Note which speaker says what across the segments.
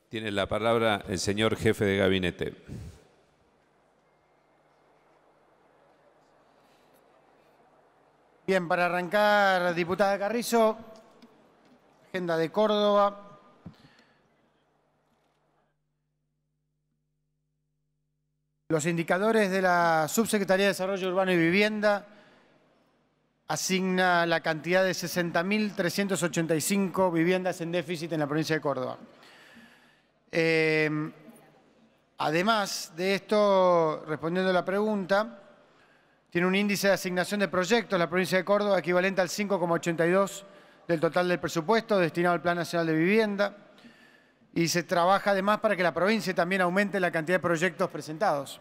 Speaker 1: Tiene la palabra el señor jefe de gabinete.
Speaker 2: Bien, para arrancar, diputada Carrizo, agenda de Córdoba. Los indicadores de la Subsecretaría de Desarrollo Urbano y Vivienda asigna la cantidad de 60.385 viviendas en déficit en la provincia de Córdoba. Además de esto, respondiendo a la pregunta, tiene un índice de asignación de proyectos la provincia de Córdoba equivalente al 5,82 del total del presupuesto destinado al Plan Nacional de Vivienda, y se trabaja además para que la provincia también aumente la cantidad de proyectos presentados.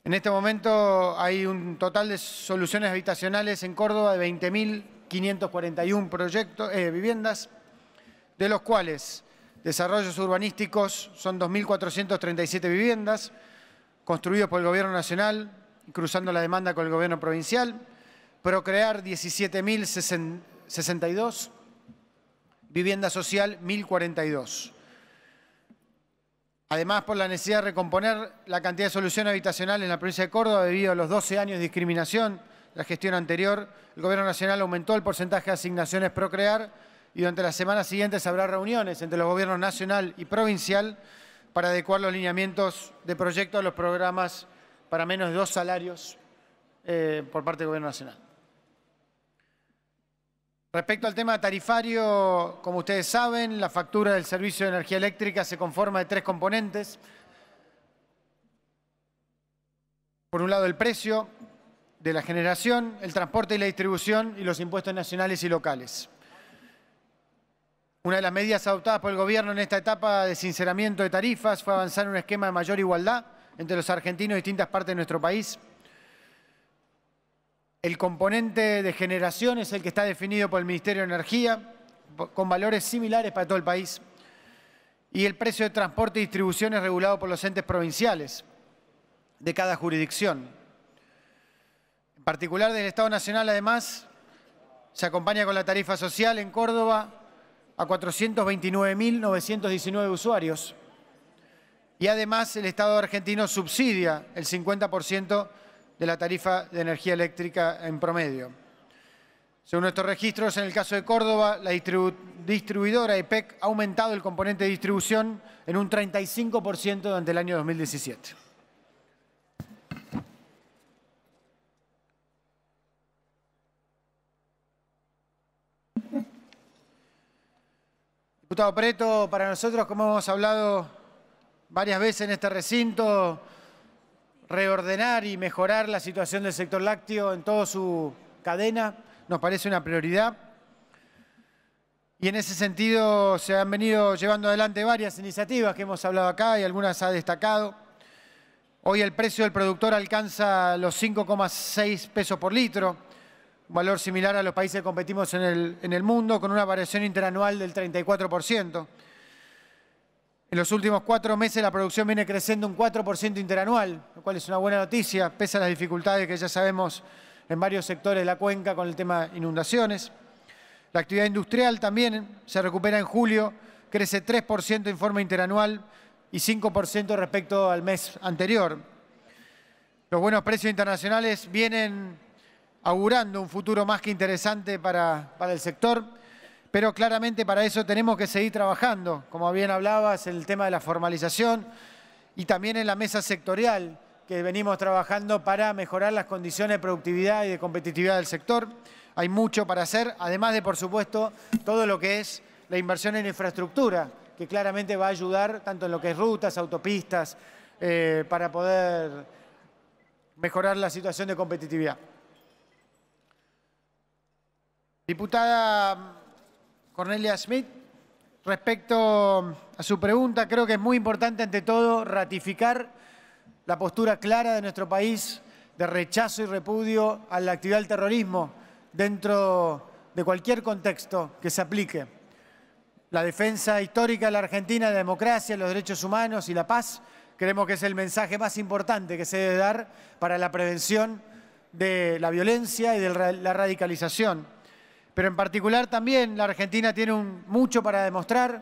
Speaker 2: En este momento hay un total de soluciones habitacionales en Córdoba de 20.541 viviendas, de los cuales desarrollos urbanísticos son 2.437 viviendas, construidos por el Gobierno Nacional, cruzando la demanda con el Gobierno Provincial. Procrear 17.062, vivienda social 1.042. Además, por la necesidad de recomponer la cantidad de soluciones habitacionales en la provincia de Córdoba debido a los 12 años de discriminación de la gestión anterior, el Gobierno Nacional aumentó el porcentaje de asignaciones Procrear y durante las semanas siguientes habrá reuniones entre los gobiernos nacional y provincial para adecuar los lineamientos de proyecto a los programas para menos de 2 salarios por parte del Gobierno Nacional. Respecto al tema tarifario, como ustedes saben, la factura del servicio de energía eléctrica se conforma de 3 componentes. Por un lado, el precio de la generación, el transporte y la distribución y los impuestos nacionales y locales. Una de las medidas adoptadas por el Gobierno en esta etapa de sinceramiento de tarifas fue avanzar en un esquema de mayor igualdad entre los argentinos de distintas partes de nuestro país. El componente de generación es el que está definido por el Ministerio de Energía, con valores similares para todo el país. Y el precio de transporte y distribución es regulado por los entes provinciales de cada jurisdicción. En particular, del Estado Nacional, además, se acompaña con la tarifa social en Córdoba a 429.919 usuarios. Y además, el Estado argentino subsidia el 50% de la tarifa de energía eléctrica en promedio. Según nuestros registros, en el caso de Córdoba, la distribuidora EPEC ha aumentado el componente de distribución en un 35% durante el año 2017. Diputado Preto, para nosotros, como hemos hablado varias veces en este recinto, reordenar y mejorar la situación del sector lácteo en toda su cadena nos parece una prioridad. Y en ese sentido se han venido llevando adelante varias iniciativas que hemos hablado acá y algunas ha destacado. Hoy el precio del productor alcanza los 5,6 pesos por litro, un valor similar a los países que competimos en el mundo, con una variación interanual del 34%. En los últimos 4 meses la producción viene creciendo un 4% interanual, lo cual es una buena noticia, pese a las dificultades que ya sabemos en varios sectores de la cuenca con el tema de inundaciones. La actividad industrial también se recupera en julio, crece 3% en forma interanual y 5% respecto al mes anterior. Los buenos precios internacionales vienen augurando un futuro más que interesante para el sector. Pero claramente para eso tenemos que seguir trabajando, como bien hablabas, en el tema de la formalización y también en la mesa sectorial que venimos trabajando para mejorar las condiciones de productividad y de competitividad del sector. Hay mucho para hacer, además de, por supuesto, todo lo que es la inversión en infraestructura, que claramente va a ayudar tanto en lo que es rutas, autopistas, para poder mejorar la situación de competitividad. Diputada Cornelia Schmidt, respecto a su pregunta, creo que es muy importante ante todo ratificar la postura clara de nuestro país de rechazo y repudio a la actividad del terrorismo dentro de cualquier contexto que se aplique. La defensa histórica de la Argentina de la democracia, los derechos humanos y la paz, creemos que es el mensaje más importante que se debe dar para la prevención de la violencia y de la radicalización. Pero en particular también la Argentina tiene mucho para demostrar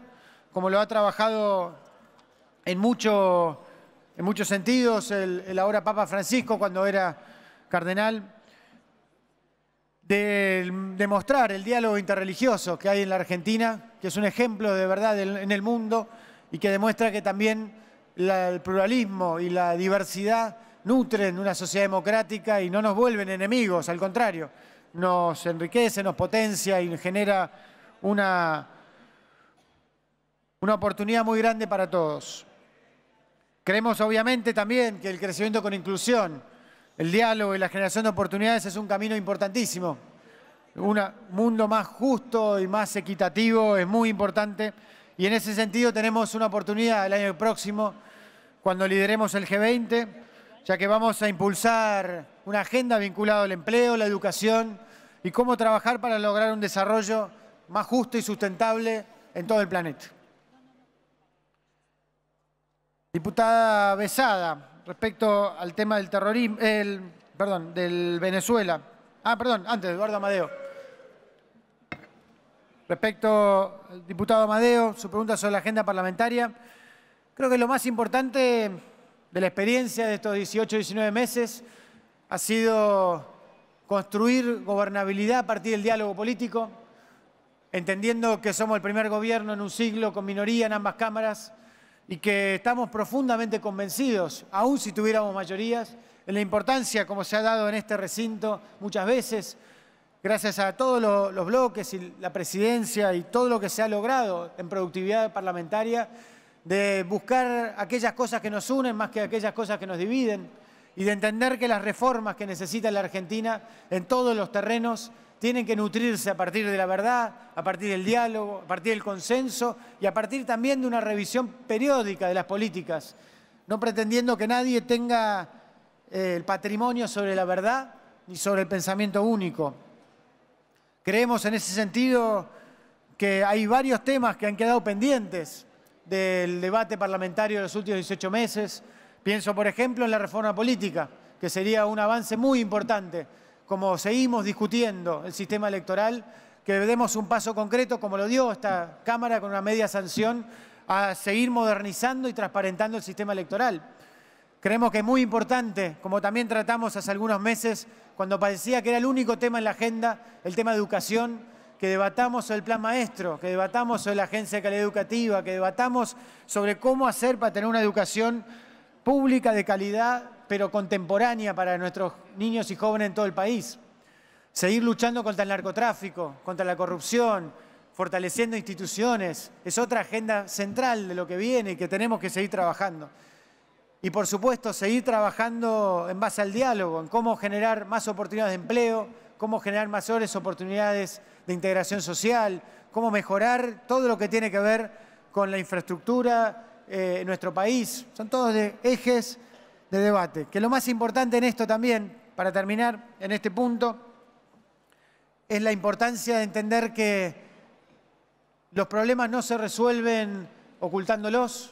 Speaker 2: como lo ha trabajado en muchos sentidos el ahora Papa Francisco cuando era cardenal, de demostrar el diálogo interreligioso que hay en la Argentina, que es un ejemplo de verdad en el mundo y que demuestra que también el pluralismo y la diversidad nutren una sociedad democrática y no nos vuelven enemigos, al contrario, nos enriquece, nos potencia y genera una oportunidad muy grande para todos. Creemos obviamente también que el crecimiento con inclusión, el diálogo y la generación de oportunidades es un camino importantísimo. Un mundo más justo y más equitativo es muy importante y en ese sentido tenemos una oportunidad el año próximo cuando lideremos el G20, ya que vamos a impulsar una agenda vinculada al empleo, la educación y cómo trabajar para lograr un desarrollo más justo y sustentable en todo el planeta. Diputada Besada, respecto al tema del terrorismo, del Venezuela. Antes, Eduardo Amadeo. Respecto al diputado Amadeo, su pregunta sobre la agenda parlamentaria. Creo que lo más importante de la experiencia de estos 18, 19 meses ha sido construir gobernabilidad a partir del diálogo político, entendiendo que somos el primer gobierno en un siglo con minoría en ambas cámaras y que estamos profundamente convencidos, aun si tuviéramos mayorías, en la importancia, como se ha dado en este recinto muchas veces, gracias a todos los bloques y la presidencia y todo lo que se ha logrado en productividad parlamentaria, de buscar aquellas cosas que nos unen más que aquellas cosas que nos dividen y de entender que las reformas que necesita la Argentina en todos los terrenos tienen que nutrirse a partir de la verdad, a partir del diálogo, a partir del consenso y a partir también de una revisión periódica de las políticas, no pretendiendo que nadie tenga el patrimonio sobre la verdad ni sobre el pensamiento único. Creemos en ese sentido que hay varios temas que han quedado pendientes del debate parlamentario de los últimos 18 meses. Pienso, por ejemplo, en la reforma política, que sería un avance muy importante, como seguimos discutiendo el sistema electoral, que demos un paso concreto, como lo dio esta Cámara con una media sanción, a seguir modernizando y transparentando el sistema electoral. Creemos que es muy importante, como también tratamos hace algunos meses, cuando parecía que era el único tema en la agenda, el tema de educación, que debatamos sobre el plan maestro, que debatamos sobre la Agencia de Calidad Educativa, que debatamos sobre cómo hacer para tener una educación pública de calidad, pero contemporánea para nuestros niños y jóvenes en todo el país. Seguir luchando contra el narcotráfico, contra la corrupción, fortaleciendo instituciones, es otra agenda central de lo que viene y que tenemos que seguir trabajando. Y por supuesto, seguir trabajando en base al diálogo, en cómo generar más oportunidades de empleo, cómo generar mayores oportunidades de integración social, cómo mejorar todo lo que tiene que ver con la infraestructura en nuestro país. Son todos ejes de debate. Que lo más importante en esto también, para terminar en este punto, es la importancia de entender que los problemas no se resuelven ocultándolos,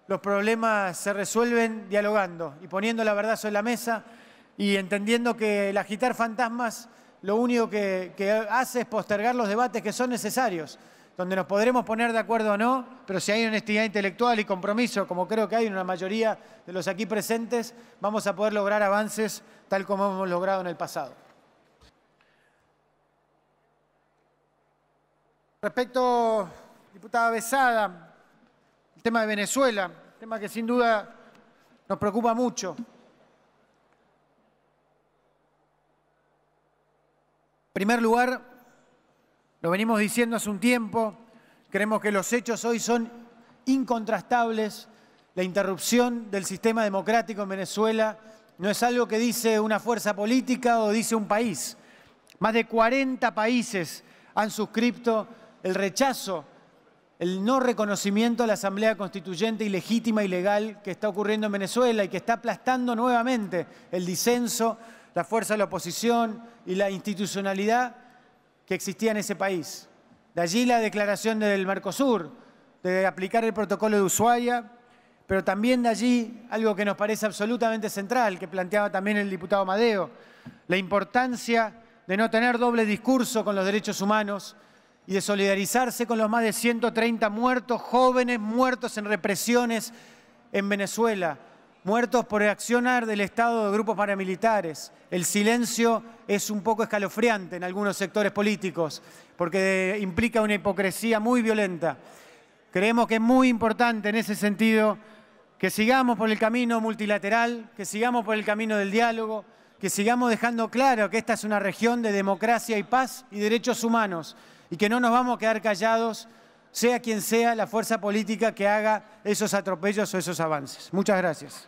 Speaker 2: los problemas se resuelven dialogando y poniendo la verdad sobre la mesa y entendiendo que el agitar fantasmas lo único que hace es postergar los debates que son necesarios, donde nos podremos poner de acuerdo o no, pero si hay honestidad intelectual y compromiso, como creo que hay en una mayoría de los aquí presentes, vamos a poder lograr avances tal como hemos logrado en el pasado. Respecto, diputada Besada, el tema de Venezuela, tema que sin duda nos preocupa mucho. En primer lugar, lo venimos diciendo hace un tiempo, creemos que los hechos hoy son incontrastables. La interrupción del sistema democrático en Venezuela no es algo que dice una fuerza política o dice un país. Más de 40 países han suscrito el rechazo, el no reconocimiento a la Asamblea Constituyente ilegítima y legal que está ocurriendo en Venezuela y que está aplastando nuevamente el disenso, la fuerza de la oposición y la institucionalidad que existía en ese país. De allí la declaración del Mercosur, de aplicar el protocolo de Ushuaia, pero también de allí algo que nos parece absolutamente central, que planteaba también el diputado Amadeo, la importancia de no tener doble discurso con los derechos humanos y de solidarizarse con los más de 130 muertos, jóvenes muertos en represiones en Venezuela, muertos por el accionar del Estado de grupos paramilitares. El silencio es un poco escalofriante en algunos sectores políticos, porque implica una hipocresía muy violenta. Creemos que es muy importante en ese sentido que sigamos por el camino multilateral, que sigamos por el camino del diálogo, que sigamos dejando claro que esta es una región de democracia y paz y derechos humanos, y que no nos vamos a quedar callados, sea quien sea la fuerza política que haga esos atropellos o esos avances. Muchas gracias.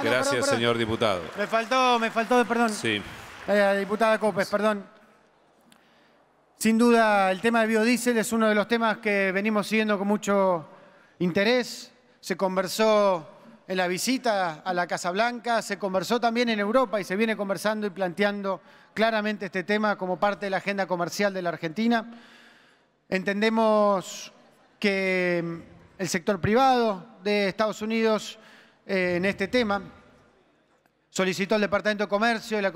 Speaker 1: Gracias,
Speaker 2: perdón.
Speaker 1: señor diputado.
Speaker 2: Me faltó, perdón.
Speaker 1: Sí.
Speaker 2: Diputada Copes, perdón. Sin duda, el tema del biodiesel es uno de los temas que venimos siguiendo con mucho interés. Se conversó en la visita a la Casa Blanca, se conversó también en Europa y se viene conversando y planteando claramente este tema como parte de la agenda comercial de la Argentina. Entendemos que el sector privado de Estados Unidos en este tema solicitó al Departamento de Comercio y la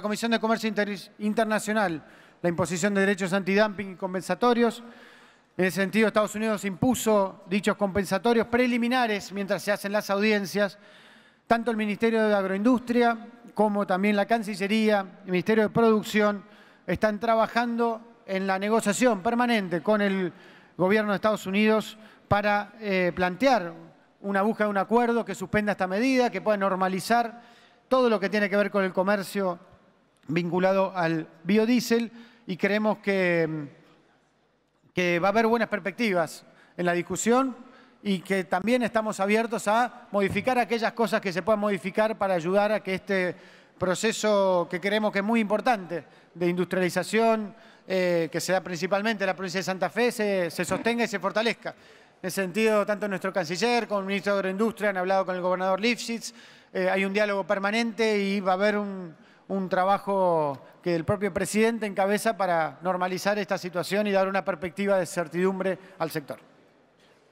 Speaker 2: Comisión de Comercio Internacional la imposición de derechos antidumping y compensatorios. En ese sentido, Estados Unidos impuso dichos compensatorios preliminares mientras se hacen las audiencias. Tanto el Ministerio de Agroindustria como también la Cancillería, el Ministerio de Producción, están trabajando en la negociación permanente con el gobierno de Estados Unidos para plantear una búsqueda de un acuerdo que suspenda esta medida, que pueda normalizar todo lo que tiene que ver con el comercio vinculado al biodiesel, y creemos que va a haber buenas perspectivas en la discusión y que también estamos abiertos a modificar aquellas cosas que se puedan modificar para ayudar a que este proceso que creemos que es muy importante de industrialización, que se da principalmente en la provincia de Santa Fe, se sostenga y se fortalezca. En ese sentido, tanto nuestro canciller como el ministro de Agroindustria han hablado con el gobernador Lifshitz. Hay un diálogo permanente y va a haber un trabajo que el propio presidente encabeza para normalizar esta situación y dar una perspectiva de certidumbre al sector.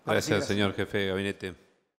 Speaker 1: Gracias, señor jefe de gabinete.